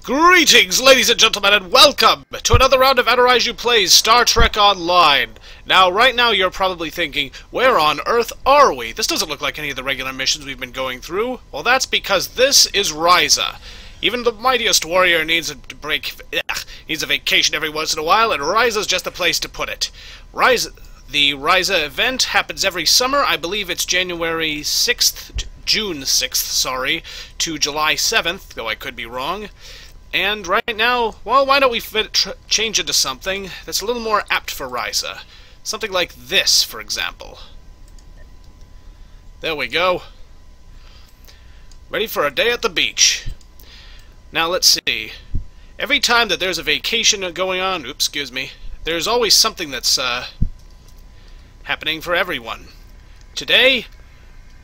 Greetings, ladies and gentlemen, and welcome to another round of Adiraiju Plays Star Trek Online. Now, right now you're probably thinking, where on earth are we? This doesn't look like any of the regular missions we've been going through. Well, that's because this is Risa. Even the mightiest warrior needs a vacation every once in a while, and Risa's just the place to put it. The Risa event happens every summer. I believe it's January 6th, June 6th, sorry, to July 7th, though I could be wrong. And right now, well, why don't we change it to something that's a little more apt for Risa? Something like this, for example. There we go. Ready for a day at the beach. Now, let's see. Every time that there's a vacation going on, oops, excuse me, there's always something that's happening for everyone. Today,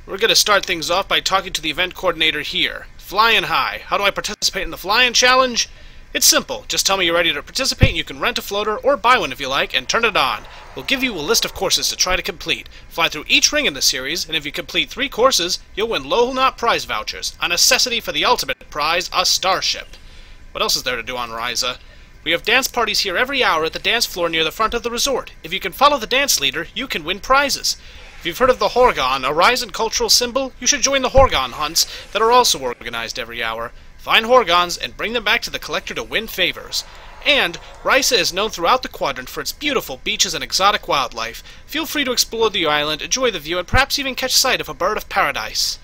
we're going to start things off by talking to the event coordinator here. Flying high. How do I participate in the flying challenge? It's simple. Just tell me you're ready to participate and you can rent a floater or buy one if you like and turn it on. We'll give you a list of courses to try to complete. Fly through each ring in the series, and if you complete 3 courses, you'll win Lohlunat prize vouchers, a necessity for the ultimate prize, a starship. What else is there to do on Risa? We have dance parties here every hour at the dance floor near the front of the resort. If you can follow the dance leader, you can win prizes. If you've heard of the Horgon, a Risan cultural symbol, you should join the Horgon hunts that are also organized every hour. Find Horgons and bring them back to the collector to win favors. And Risa is known throughout the quadrant for its beautiful beaches and exotic wildlife. Feel free to explore the island, enjoy the view, and perhaps even catch sight of a bird of paradise.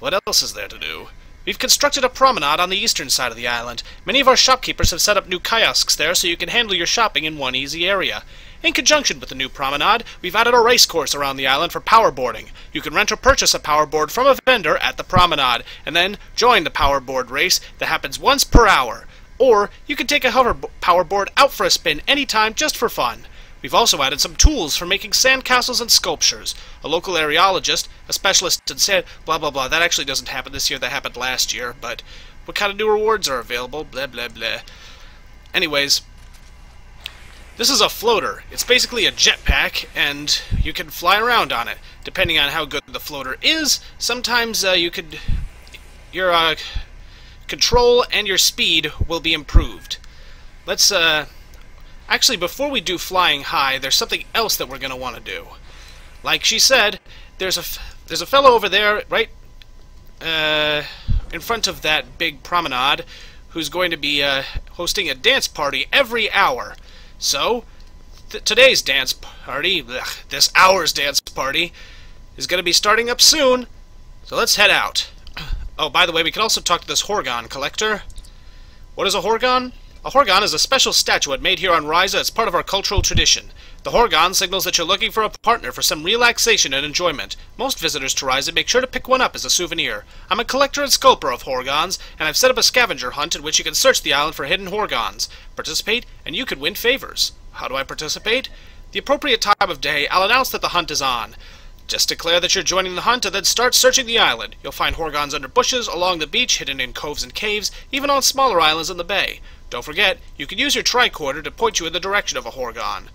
What else is there to do? We've constructed a promenade on the eastern side of the island. Many of our shopkeepers have set up new kiosks there so you can handle your shopping in one easy area. In conjunction with the new promenade, we've added a race course around the island for powerboarding. You can rent or purchase a powerboard from a vendor at the promenade, and then join the powerboard race that happens once per hour. Or you can take a hover powerboard out for a spin anytime just for fun. We've also added some tools for making sandcastles and sculptures. A local areologist, a specialist in sand, blah blah blah. That actually doesn't happen this year, that happened last year, but what kind of new rewards are available? Blah blah blah. Anyways, this is a floater. It's basically a jetpack, and you can fly around on it. Depending on how good the floater is, sometimes your control and your speed will be improved. Let's actually, before we do flying high, there's something else that we're going to want to do. Like she said, there's a fellow over there, right in front of that big promenade, who's going to be hosting a dance party every hour. So, today's dance party, this hour's dance party, is going to be starting up soon. So let's head out. Oh, by the way, we can also talk to this Horgon collector. What is a Horgon? A Horgon is a special statuette made here on Risa as part of our cultural tradition. The Horgon signals that you're looking for a partner for some relaxation and enjoyment. Most visitors to Risa make sure to pick one up as a souvenir. I'm a collector and sculptor of Horgons, and I've set up a scavenger hunt in which you can search the island for hidden Horgons. Participate, and you can win favors. How do I participate? The appropriate time of day, I'll announce that the hunt is on. Just declare that you're joining the hunt and then start searching the island. You'll find Horgons under bushes, along the beach, hidden in coves and caves, even on smaller islands in the bay. Don't forget, you can use your tricorder to point you in the direction of a Horgon.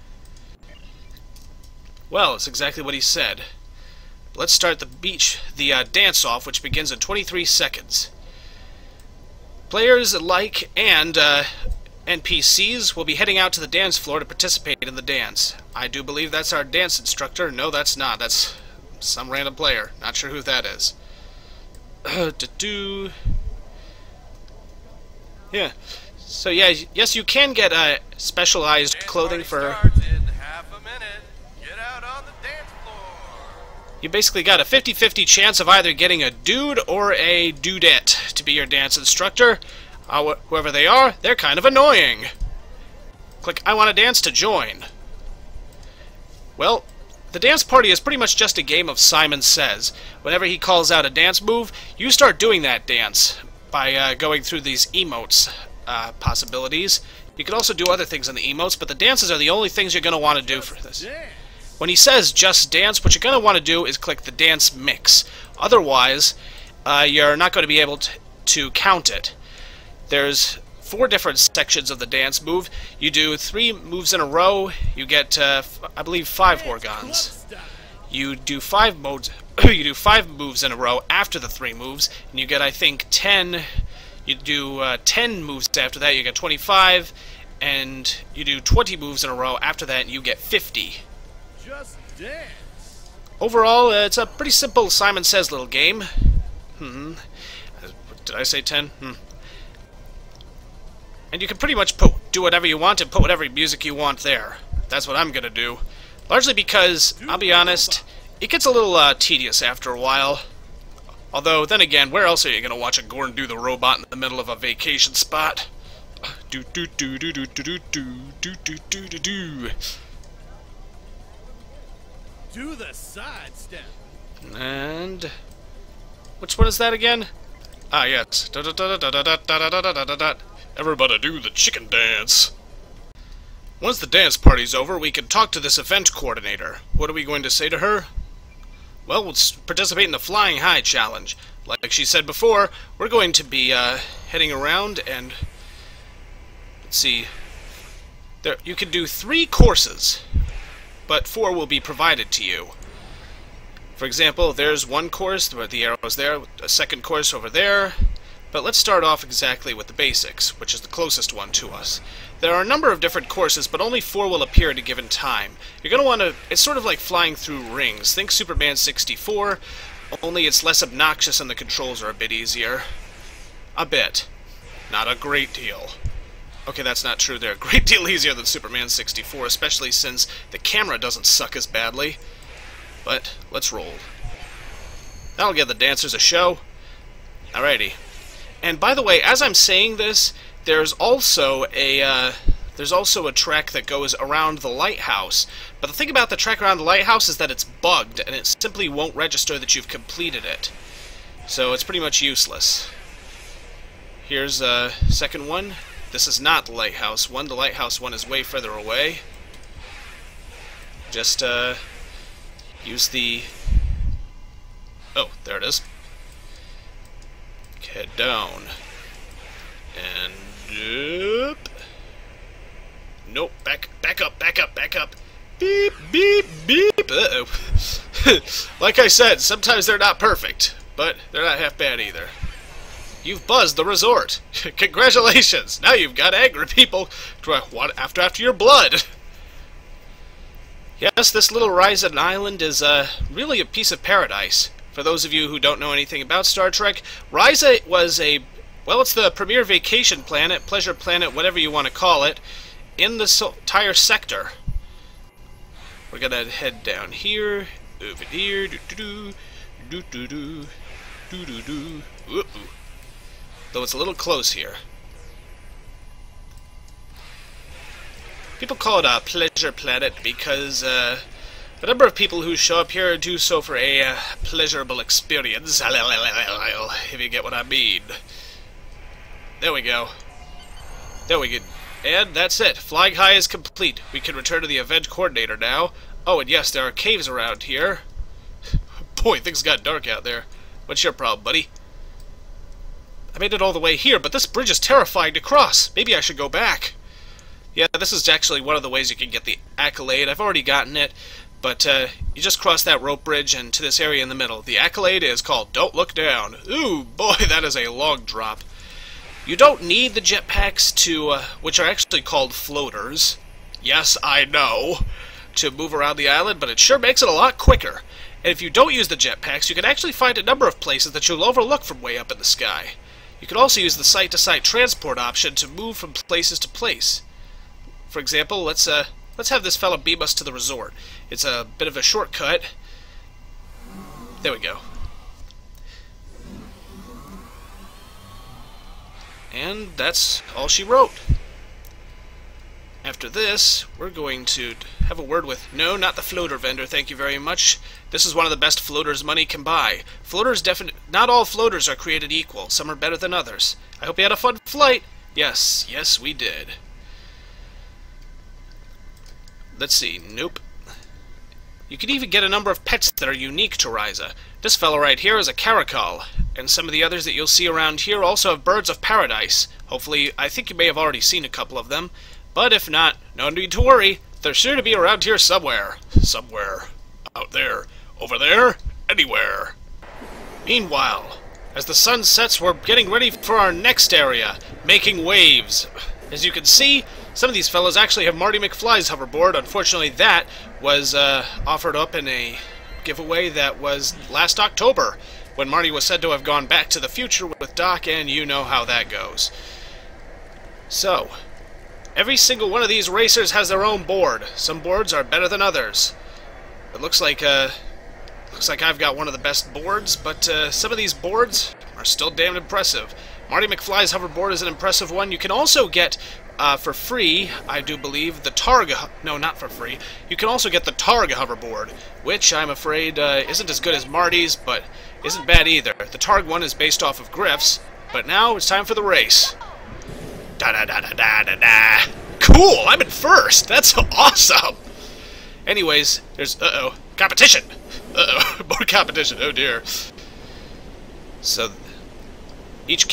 Well, it's exactly what he said. Let's start the dance off, which begins in 23 seconds. Players alike and NPCs will be heading out to the dance floor to participate in the dance. I do believe that's our dance instructor. No, that's not. That's some random player. Not sure who that is. Yeah. So yeah, yes, you can get specialized clothing for. You basically got a 50-50 chance of either getting a dude or a dudette to be your dance instructor. Whoever they are, they're kind of annoying. Click I want to dance to join. Well, the dance party is pretty much just a game of Simon Says. Whenever he calls out a dance move, you start doing that dance by going through these emotes possibilities. You can also do other things in the emotes, but the dances are the only things you're going to want to do for this. When he says just dance, what you're going to want to do is click the dance mix. Otherwise, you're not going to be able to count it. There's 4 different sections of the dance move. You do 3 moves in a row, you get, I believe, 5 Horgons. You do 5 moves in a row after the 3 moves, and you get, I think, 10 You do 10 moves after that, you get 25, and you do 20 moves in a row after that, and you get 50. Just dance. Overall, it's a pretty simple Simon Says little game. Did I say 10? And you can pretty much do whatever you want and put whatever music you want there. That's what I'm gonna do. Largely because, I'll be honest, it gets a little tedious after a while. Although, then again, where else are you gonna watch a Gorn do the robot in the middle of a vacation spot? Do do do do do do do do do do do do. Do the side step. And which one is that again? Ah, yes. Da da da da da da da da da da da. Everybody do the chicken dance. Once the dance party's over, we can talk to this event coordinator. What are we going to say to her? Well, we'll participate in the Flying High Challenge. Like she said before, we're going to be heading around and... Let's see. There, you can do 3 courses, but 4 will be provided to you. For example, there's one course where the arrow's there, a second course over there. But let's start off exactly with the basics, which is the closest one to us. There are a number of different courses, but only 4 will appear at a given time. You're going to want to... It's sort of like flying through rings. Think Superman 64, only it's less obnoxious and the controls are a bit easier. A bit. Not a great deal. Okay, that's not true. They're a great deal easier than Superman 64, especially since the camera doesn't suck as badly. But let's roll. That'll give the dancers a show. Alrighty. And by the way, as I'm saying this, there's also a track that goes around the lighthouse. But the thing about the track around the lighthouse is that it's bugged, and it simply won't register that you've completed it. So it's pretty much useless. Here's a second one. This is not the lighthouse one. The lighthouse one is way further away. Just use the... Oh, there it is. Head down. And up. Nope, back up, back up, back up. Beep, beep, beep. Uh-oh. Like I said, sometimes they're not perfect, but they're not half bad either. You've buzzed the resort. Congratulations. Now you've got angry people after your blood. Yes, this little Risa island is really a piece of paradise. For those of you who don't know anything about Star Trek, Risa was it's the premier vacation planet, pleasure planet, whatever you want to call it, in this entire sector. We're gonna head down here, over here, do-do-do, do-do-do, do-do-do, whoop-oo. Though it's a little close here. People call it a pleasure planet because, the number of people who show up here do so for a pleasurable experience, if you get what I mean. There we go. There we go. And that's it. Flying High is complete. We can return to the event coordinator now. Oh, and yes, there are caves around here. Boy, things got dark out there. What's your problem, buddy? I made it all the way here, but this bridge is terrifying to cross. Maybe I should go back. Yeah, this is actually one of the ways you can get the accolade. I've already gotten it. But you just cross that rope bridge and to this area in the middle. The accolade is called Don't Look Down. Ooh, boy, that is a long drop. You don't need the jetpacks to, which are actually called floaters. Yes, I know. To move around the island, but it sure makes it a lot quicker. And if you don't use the jetpacks, you can actually find a number of places that you'll overlook from way up in the sky. You can also use the site-to-site transport option to move from places to place. For example, let's have this fella beam us to the resort. It's a bit of a shortcut. There we go. And that's all she wrote. After this, we're going to have a word with... No, not the floater vendor, thank you very much. This is one of the best floaters money can buy. Not all floaters are created equal. Some are better than others. I hope you had a fun flight. Yes, yes we did. Let's see, nope. You can even get a number of pets that are unique to Risa. This fellow right here is a caracal, and some of the others that you'll see around here also have birds of paradise. Hopefully, I think you may have already seen a couple of them, but if not, no need to worry. They're sure to be around here somewhere. Somewhere. Out there. Over there. Anywhere. Meanwhile, As the sun sets, we're getting ready for our next area, making waves. As you can see, some of these fellows actually have Marty McFly's hoverboard. Unfortunately, that was offered up in a giveaway that was last October, when Marty was said to have gone back to the future with Doc, and you know how that goes. So, every single one of these racers has their own board. Some boards are better than others. It looks like I've got one of the best boards, but some of these boards are still damn impressive. Marty McFly's hoverboard is an impressive one. You can also get, for free, I do believe, the Targa... No, not for free. You can also get the Targa hoverboard, which I'm afraid isn't as good as Marty's, but isn't bad either. The Targ one is based off of Griff's, but now it's time for the race. Da-da-da-da-da-da-da. Cool! I'm in first! That's awesome! Anyways, there's... competition! More competition, oh dear. So, what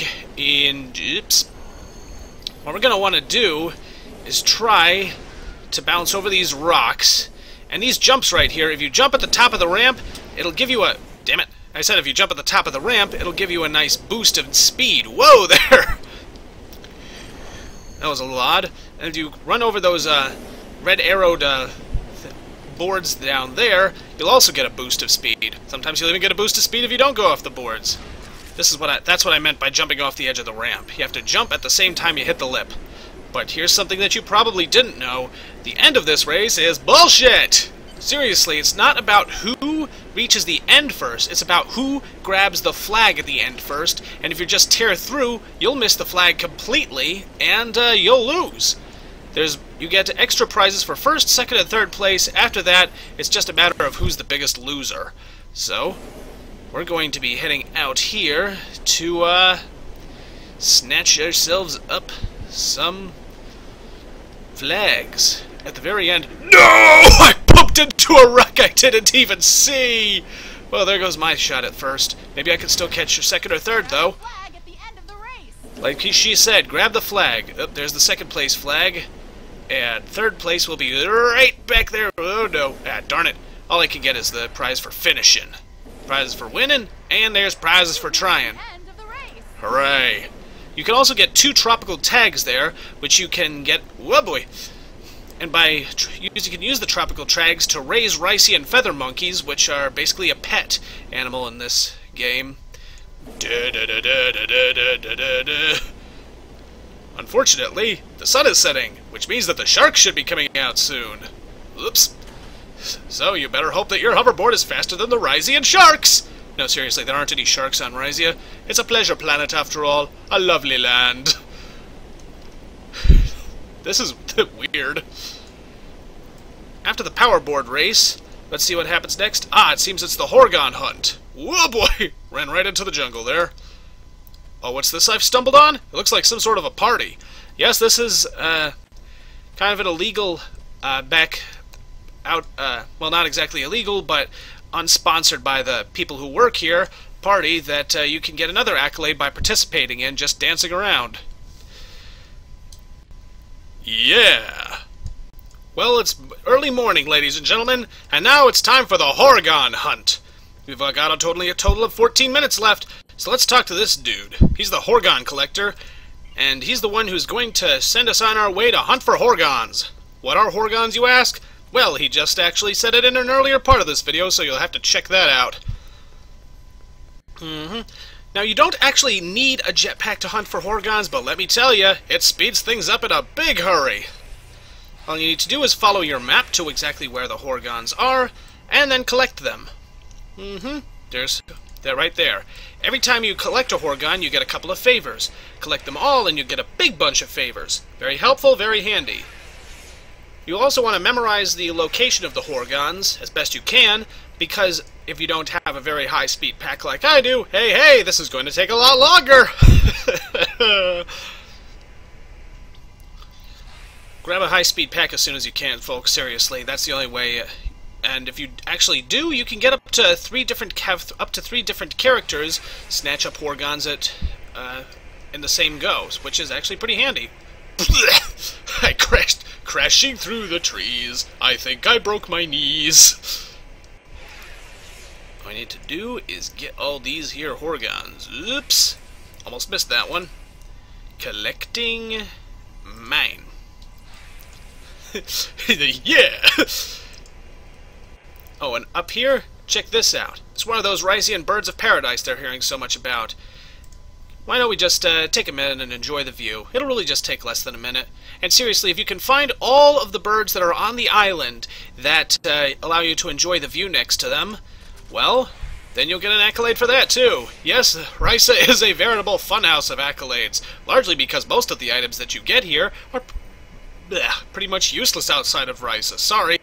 we're going to want to do is try to bounce over these rocks. And these jumps right here, if you jump at the top of the ramp, it'll give you a... Damn it. I said if you jump at the top of the ramp, it'll give you a nice boost of speed. Whoa there! That was a little odd. And if you run over those red arrowed boards down there, you'll also get a boost of speed. Sometimes you'll even get a boost of speed if you don't go off the boards. That's what I meant by jumping off the edge of the ramp. You have to jump at the same time you hit the lip. But here's something that you probably didn't know. The end of this race is bullshit! Seriously, it's not about who reaches the end first, it's about who grabs the flag at the end first, and if you just tear through, you'll miss the flag completely, and you'll lose. You get extra prizes for first, second, and third place. After that, it's just a matter of who's the biggest loser. So, we're going to be heading out here to snatch ourselves up some flags. At the very end... No! I bumped into a rock I didn't even see! Well, there goes my shot at first. Maybe I can still catch your second or third, though. Like she said, grab the flag. Oh, there's the second place flag. And third place will be right back there. Oh, no. Ah, darn it. All I can get is the prize for finishing. Prizes for winning, and there's prizes for trying. Hooray. You can also get 2 tropical tags there, which you can get... Whoa, boy. And you can use the tropical tags to raise Risa and feather monkeys, which are basically a pet animal in this game. Unfortunately, the sun is setting, which means that the sharks should be coming out soon. Oops. So you better hope that your hoverboard is faster than the Risian sharks! No, seriously, there aren't any sharks on Risia. It's a pleasure planet after all. A lovely land. This is weird. After the powerboard race, let's see what happens next. Ah, it seems it's the Horgon hunt. Whoa, boy! Ran right into the jungle there. Oh, what's this I've stumbled on? It looks like some sort of a party. Yes, this is kind of an illegal well, not exactly illegal, but unsponsored by the people who work here, party that you can get another accolade by participating in, just dancing around. Yeah! Well, it's early morning, ladies and gentlemen, and now it's time for the Horgon hunt. We've got a total of 14 minutes left, so let's talk to this dude. He's the Horgon collector, and he's the one who's going to send us on our way to hunt for Horgons. What are Horgons, you ask? Well, he just actually said it in an earlier part of this video, so you'll have to check that out. Now, you don't actually need a jetpack to hunt for Horgons, but let me tell you, it speeds things up in a big hurry. All you need to do is follow your map to exactly where the Horgons are, and then collect them. They're right there. Every time you collect a Horgon, you get a couple of favors. Collect them all, and you get a big bunch of favors. Very helpful, very handy. You also want to memorize the location of the Horgons as best you can, because if you don't have a very high-speed pack like I do, hey, this is going to take a lot longer! Grab a high-speed pack as soon as you can, folks, seriously, that's the only way. And if you actually do, you can get up to 3 different characters, snatch up Horgons in the same go, which is actually pretty handy. I crashing through the trees. I think I broke my knees. All I need to do is get all these here Horgons. Oops! Almost missed that one. Collecting mine. Yeah! Oh, and up here, check this out. It's one of those Rysian birds of paradise they're hearing so much about. Why don't we just take a minute and enjoy the view? It'll really just take less than a minute. And seriously, if you can find all of the birds that are on the island that allow you to enjoy the view next to them, well, then you'll get an accolade for that, too. Yes, Risa is a veritable funhouse of accolades, largely because most of the items that you get here are pretty much useless outside of Risa. Sorry.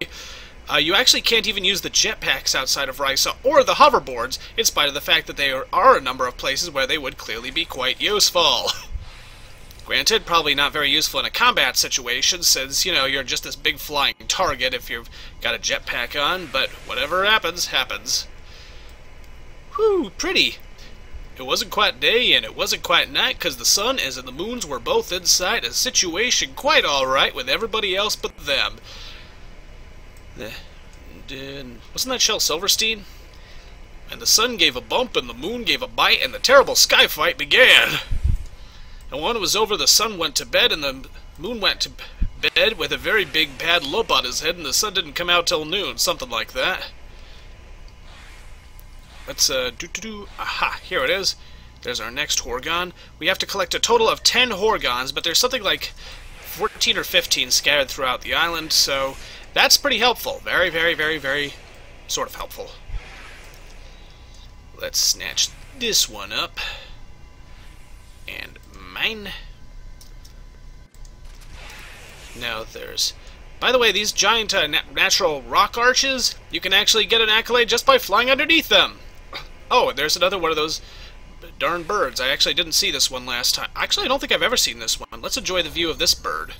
You actually can't even use the jetpacks outside of Risa or the hoverboards, in spite of the fact that there are a number of places where they would clearly be quite useful. Granted, probably not very useful in a combat situation, since, you know, you're just this big flying target if you've got a jetpack on, but whatever happens, happens. Whew, pretty. It wasn't quite day and it wasn't quite night, because the sun as and the moons were both inside a situation quite alright with everybody else but them. Wasn't that Shel Silverstein? And the sun gave a bump and the moon gave a bite and the terrible sky fight began. And when it was over, the sun went to bed and the moon went to bed with a very big bad lump on his head, and the sun didn't come out till noon, something like that. Let's aha, here it is. There's our next Horgon. We have to collect a total of 10 Horgons, but there's something like 14 or 15 scattered throughout the island, so that's pretty helpful. Very, very, very, very sort of helpful. Let's snatch this one up. And mine. Now there's... By the way, these giant natural rock arches, you can actually get an accolade just by flying underneath them. Oh, and there's another one of those darn birds. I actually didn't see this one last time. Actually, I don't think I've ever seen this one. Let's enjoy the view of this bird.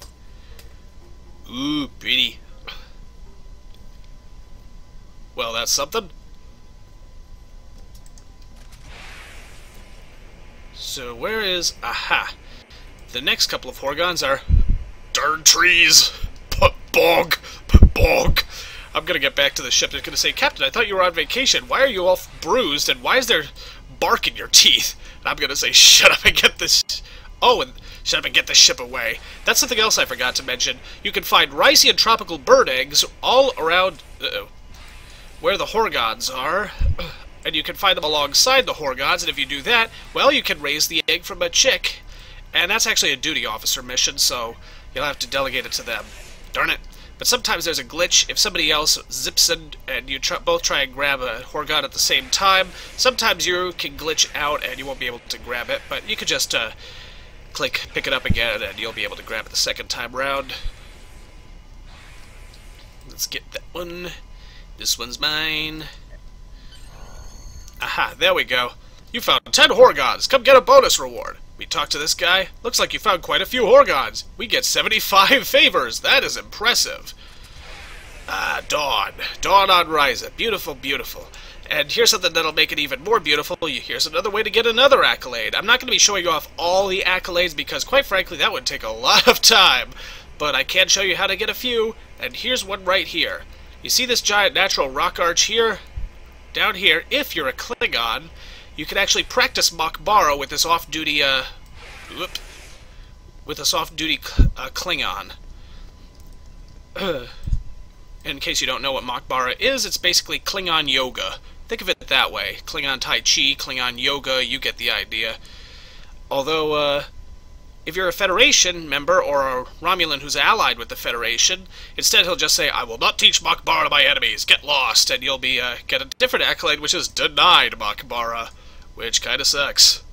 Ooh, pretty. Well, that's something. So where is... Aha. The next couple of Horgons are... Darn trees. Bog. Bog. I'm gonna get back to the ship. They're gonna say, Captain, I thought you were on vacation. Why are you all bruised? And why is there bark in your teeth? And I'm gonna say, shut up and get this... Oh, and shut up and get this ship away. That's something else I forgot to mention. You can find Rysian tropical bird eggs all around... where the Horgons are, and you can find them alongside the Horgons, and if you do that, well, you can raise the egg from a chick, and that's actually a duty officer mission, so you'll have to delegate it to them. Darn it. But sometimes there's a glitch. If somebody else zips in, and you both try and grab a Horgon at the same time, sometimes you can glitch out, and you won't be able to grab it, but you could just click, pick it up again, and you'll be able to grab it the second time round. Let's get that one. This one's mine. Aha, there we go. You found 10 Horgons. Come get a bonus reward. We talked to this guy. Looks like you found quite a few Horgons. We get 75 favors. That is impressive. Ah, Dawn. Dawn on Risa. Beautiful, beautiful. And here's something that'll make it even more beautiful. Here's another way to get another accolade. I'm not going to be showing you off all the accolades because, quite frankly, that would take a lot of time. But I can show you how to get a few, and here's one right here. You see this giant natural rock arch here? Down here, if you're a Klingon, you can actually practice Makbara with this off-duty, Klingon. In case you don't know what Makbara is, it's basically Klingon yoga. Think of it that way. Klingon Tai Chi, Klingon yoga, you get the idea. Although, if you're a Federation member or a Romulan who's allied with the Federation, instead he'll just say, I will not teach Makbara to my enemies, get lost, and you'll be, get a different accolade which is denied Makbara, which kinda sucks.